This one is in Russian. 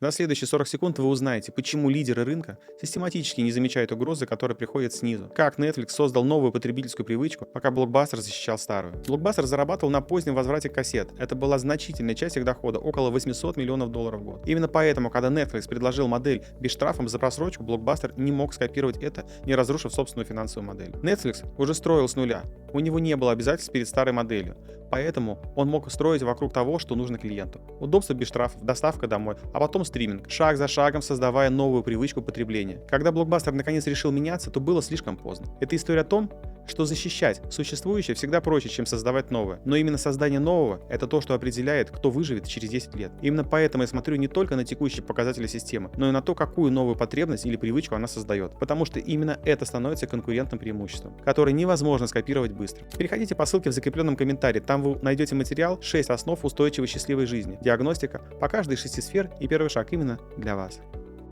За следующие 40 секунд вы узнаете, почему лидеры рынка систематически не замечают угрозы, которые приходят снизу. Как Netflix создал новую потребительскую привычку, пока Blockbuster защищал старую. Blockbuster зарабатывал на позднем возврате кассет. Это была значительная часть их дохода, около 800 миллионов долларов в год. Именно поэтому, когда Netflix предложил модель без штрафов за просрочку, Blockbuster не мог скопировать это, не разрушив собственную финансовую модель. Netflix уже строил с нуля. У него не было обязательств перед старой моделью. Поэтому он мог строить вокруг того, что нужно клиенту. Удобство без штрафов, доставка домой, а потом стриминг, шаг за шагом создавая новую привычку потребления. Когда Blockbuster наконец решил меняться, то было слишком поздно. Это история о том, что защищать существующее всегда проще, чем создавать новое. Но именно создание нового – это то, что определяет, кто выживет через 10 лет. Именно поэтому я смотрю не только на текущие показатели системы, но и на то, какую новую потребность или привычку она создает. Потому что именно это становится конкурентным преимуществом, которое невозможно скопировать быстро. Переходите по ссылке в закрепленном комментарии, там вы найдете материал «6 основ устойчивой счастливой жизни. Диагностика по каждой из 6 сфер и первый шаг именно для вас».